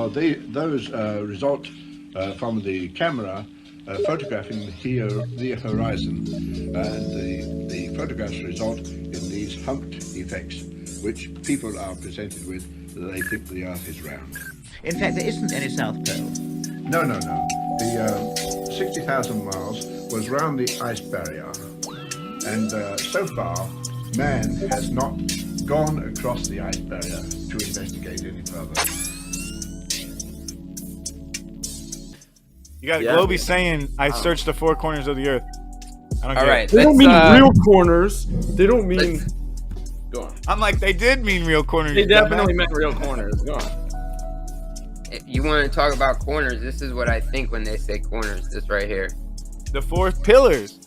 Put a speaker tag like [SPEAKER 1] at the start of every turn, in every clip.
[SPEAKER 1] those result from the camera photographing the horizon, and the photographs result in these humped effects, which people are presented with. They think the Earth is round.
[SPEAKER 2] In fact, there isn't any South Pole.
[SPEAKER 1] No. The 60,000 miles was round the ice barrier, and so far, man has not gone across the ice barrier to investigate any further.
[SPEAKER 3] You got Globy saying, I searched the four corners of the Earth. I don't get it.
[SPEAKER 4] They don't mean real corners. They don't mean... Go on.
[SPEAKER 3] I'm like, they did mean real corners.
[SPEAKER 4] They definitely meant real corners. Go on.
[SPEAKER 5] If you want to talk about corners, this is what I think when they say corners. This right here.
[SPEAKER 3] The four pillars.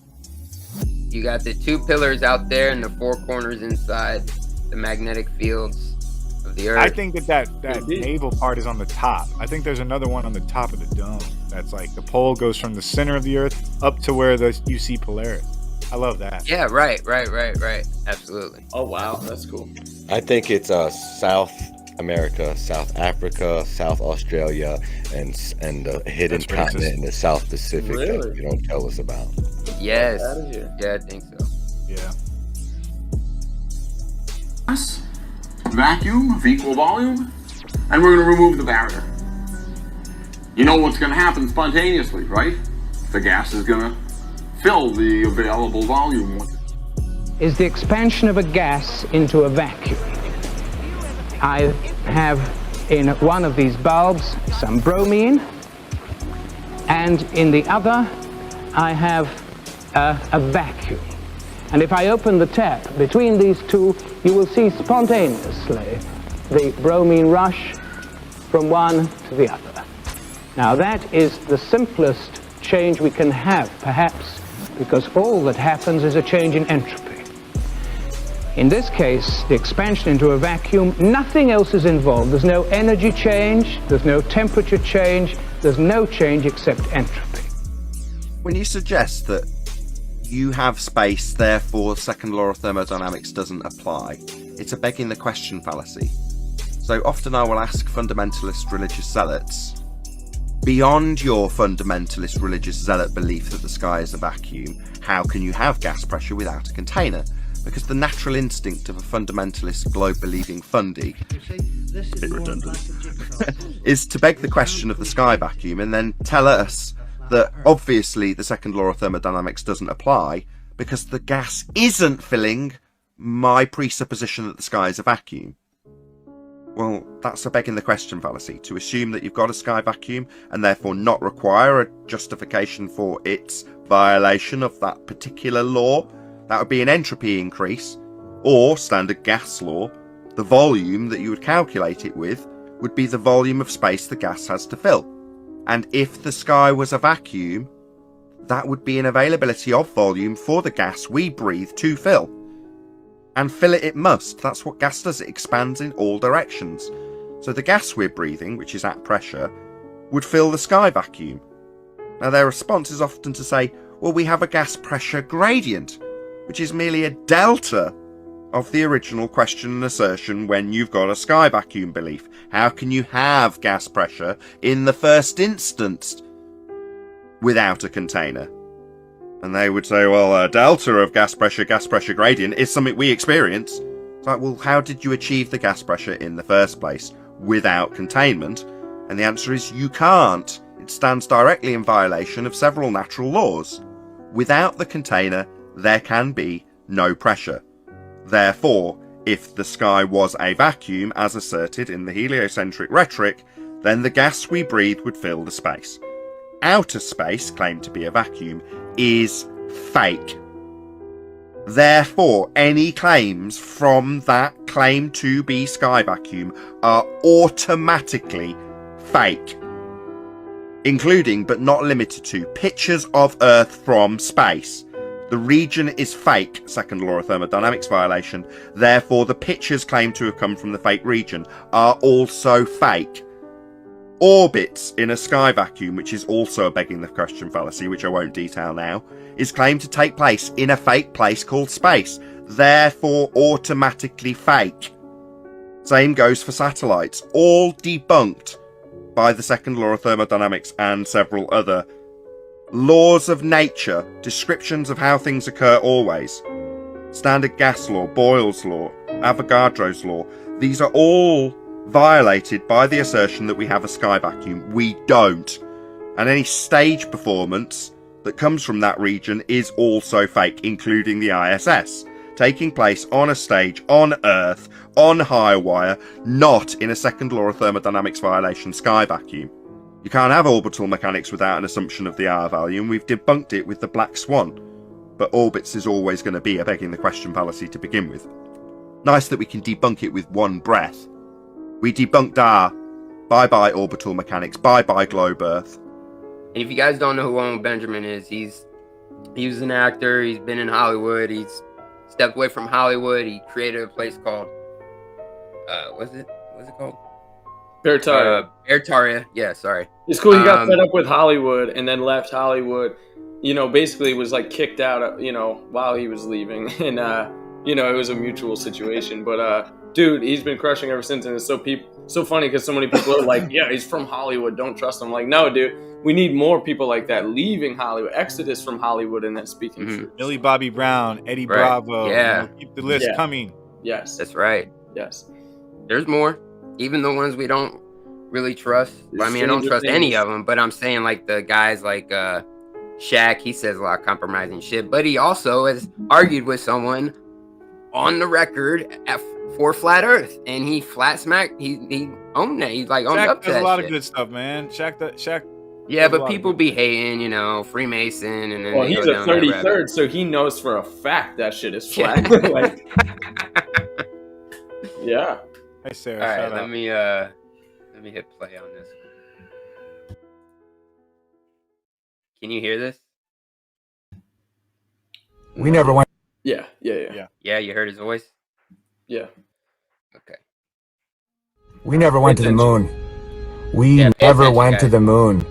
[SPEAKER 5] You got the two pillars out there and the four corners inside the magnetic fields of the Earth.
[SPEAKER 3] I think that naval part is on the top. I think there's another one on the top of the dome. That's like the pole goes from the center of the Earth up to where you see Polaris. I love that.
[SPEAKER 5] Yeah, right. Absolutely.
[SPEAKER 4] Oh, wow. That's cool.
[SPEAKER 6] I think it's South America, South Africa, South Australia, and the hidden continent in the South Pacific that you don't tell us about.
[SPEAKER 5] Yes. Yeah, I think so.
[SPEAKER 3] Yeah.
[SPEAKER 7] Vacuum of equal volume, and we're going to remove the barrier. You know what's going to happen spontaneously, right? The gas is going to fill the available volume.
[SPEAKER 8] Is the expansion of a gas into a vacuum. I have in one of these bulbs some bromine, and in the other I have a vacuum. And if I open the tap between these two, you will see spontaneously the bromine rush from one to the other. Now that is the simplest change we can have, perhaps, because all that happens is a change in entropy. In this case, the expansion into a vacuum, nothing else is involved. There's no energy change, there's no temperature change, there's no change except entropy.
[SPEAKER 9] When you suggest that you have space, therefore second law of thermodynamics doesn't apply, it's a begging the question fallacy. So often I will ask fundamentalist religious zealots, beyond your fundamentalist religious zealot belief that the sky is a vacuum, how can you have gas pressure without a container? Because the natural instinct of a fundamentalist globe-believing fundy, a bit redundant, is to beg the question of the sky vacuum and then tell us that obviously the second law of thermodynamics doesn't apply because the gas isn't filling my presupposition that the sky is a vacuum. Well, that's a begging the question fallacy, to assume that you've got a sky vacuum and therefore not require a justification for its violation of that particular law. That would be an entropy increase, or standard gas law. The volume that you would calculate it with would be the volume of space the gas has to fill. And if the sky was a vacuum, that would be an availability of volume for the gas we breathe to fill. And fill it must. That's what gas does. It expands in all directions. So the gas we're breathing, which is at pressure, would fill the sky vacuum. Now their response is often to say, well, we have a gas pressure gradient, which is merely a delta of the original question and assertion when you've got a sky vacuum belief. How can you have gas pressure in the first instance without a container? And they would say, well, a delta of gas pressure gradient is something we experience. It's like, well, how did you achieve the gas pressure in the first place without containment? And the answer is you can't. It stands directly in violation of several natural laws. Without the container, there can be no pressure. Therefore, if the sky was a vacuum, as asserted in the heliocentric rhetoric, then the gas we breathe would fill the space. Outer space, claimed to be a vacuum, is fake. Therefore, any claims from that claim to be sky vacuum are automatically fake. Including, but not limited to, pictures of Earth from space. The region is fake, second law of thermodynamics violation. Therefore, the pictures claimed to have come from the fake region are also fake. Orbits in a sky vacuum, which is also a begging the question fallacy, which I won't detail now, is claimed to take place in a fake place called space. Therefore, automatically fake. Same goes for satellites. All debunked by the second law of thermodynamics and several other laws of nature, descriptions of how things occur always. Standard gas law, Boyle's law, Avogadro's law. These are all violated by the assertion that we have a sky vacuum. We don't. And any stage performance that comes from that region is also fake, including the ISS, taking place on a stage on Earth, on high wire, not in a second law of thermodynamics violation sky vacuum. You can't have orbital mechanics without an assumption of the R value, and we've debunked it with the black swan. But orbits is always going to be a begging the question fallacy to begin with. Nice that we can debunk it with one breath. We debunked R. Bye-bye orbital mechanics. Bye-bye globe Earth.
[SPEAKER 5] And if you guys don't know who Owen Benjamin is, he was an actor. He's been in Hollywood. He's stepped away from Hollywood. He created a place called, what's it called? Bertaria. Yeah, sorry.
[SPEAKER 4] It's cool. He got fed up with Hollywood and then left Hollywood. You know, basically was like kicked out, you know, while he was leaving. And, you know, it was a mutual situation. But, dude, he's been crushing ever since. And it's so funny because so many people are like, yeah, he's from Hollywood. Don't trust him. Like, no, dude. We need more people like that leaving Hollywood, exodus from Hollywood, and then speaking truth.
[SPEAKER 3] Millie Bobby Brown, Eddie Bravo.
[SPEAKER 5] Yeah.
[SPEAKER 3] You know, keep the list coming.
[SPEAKER 4] Yes.
[SPEAKER 5] That's right.
[SPEAKER 4] Yes.
[SPEAKER 5] There's more. Even the ones we don't really trust. I mean, I don't trust any of them, but I'm saying like the guys like Shaq, he says a lot of compromising shit, but he also has argued with someone on the record for Flat Earth, and he flat smacked, he owned that. He's like owned up to that.
[SPEAKER 3] There's a lot
[SPEAKER 5] shit.
[SPEAKER 3] of good stuff, man. Shaq.
[SPEAKER 5] Yeah, but people be hating, you know, Freemason, and then
[SPEAKER 4] well, he's a 33rd, so he knows for a fact that shit is flat. Like, yeah.
[SPEAKER 3] Hey, Sarah.
[SPEAKER 5] All right, let me hit play on this. Can you hear this?
[SPEAKER 10] We never went.
[SPEAKER 4] Yeah.
[SPEAKER 5] Yeah, you heard his voice?
[SPEAKER 4] Yeah.
[SPEAKER 5] Okay.
[SPEAKER 10] We never went to the moon. We
[SPEAKER 5] Yeah,
[SPEAKER 10] never went to the moon.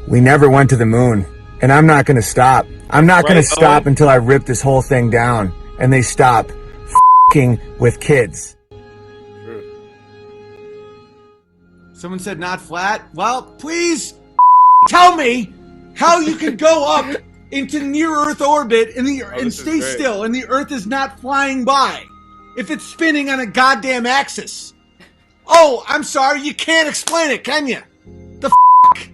[SPEAKER 10] We never went to the moon. And I'm not going to stop. I'm not going to stop until I rip this whole thing down and they stop f***ing with kids.
[SPEAKER 11] Someone said not flat. Well, please tell me how you can go up into near-Earth orbit and stay still, and the Earth is not flying by if it's spinning on a goddamn axis. Oh, I'm sorry, you can't explain it, can you? The f***?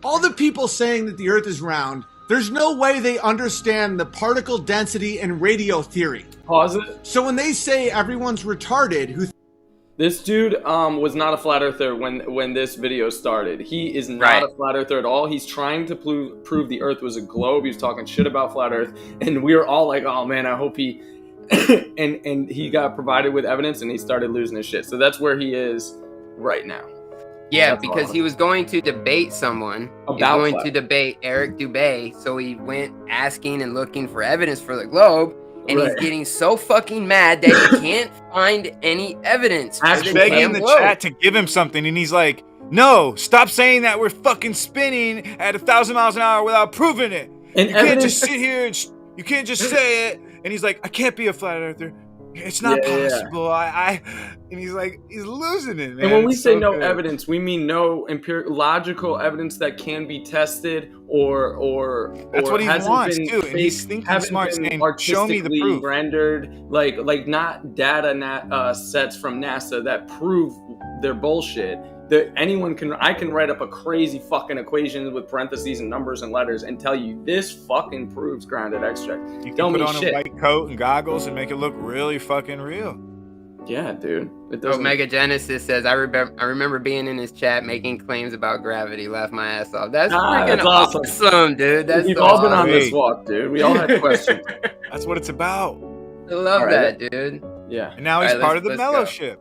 [SPEAKER 11] All the people saying that the Earth is round, there's no way they understand the particle density and radio theory.
[SPEAKER 4] Pause it.
[SPEAKER 11] So when they say everyone's retarded who
[SPEAKER 4] this dude was not a flat earther when this video started. He is not a flat earther at all. He's trying to prove the Earth was a globe. He was talking shit about flat Earth, and we were all like, "Oh man, I hope he." and he got provided with evidence, and he started losing his shit. So that's where he is right now.
[SPEAKER 5] Yeah, because he was going to debate someone. He was going to debate Eric Dubay, so he went asking and looking for evidence for the globe. And he's getting so fucking mad that he can't find any evidence.
[SPEAKER 3] I'm begging in the chat to give him something, and he's like, "No, stop saying that we're fucking spinning at 1,000 miles an hour without proving it.
[SPEAKER 4] And
[SPEAKER 3] you can't just sit here and you can't just say it." And he's like, "I can't be a flat earther. It's not possible." And he's like, he's losing it, man.
[SPEAKER 4] And when we say no evidence, we mean no logical evidence that can be tested or
[SPEAKER 3] that's what he wants too. And
[SPEAKER 4] he's
[SPEAKER 3] thinking smart, saying, "Show me the proof."
[SPEAKER 4] Rendered like not data sets from NASA that prove their bullshit. That I can write up a crazy fucking equation with parentheses and numbers and letters and tell you this fucking proves grounded extract.
[SPEAKER 3] You can put on a white coat and goggles and make it look really fucking real.
[SPEAKER 4] Yeah, dude.
[SPEAKER 5] Mega Genesis says, I remember being in his chat making claims about gravity. Laugh my ass off. That's freaking awesome, dude.
[SPEAKER 4] We've all been on this walk, dude. We all had questions.
[SPEAKER 3] That's what it's about.
[SPEAKER 5] I love that, dude.
[SPEAKER 4] Yeah.
[SPEAKER 3] And now he's part of the Mellow ship.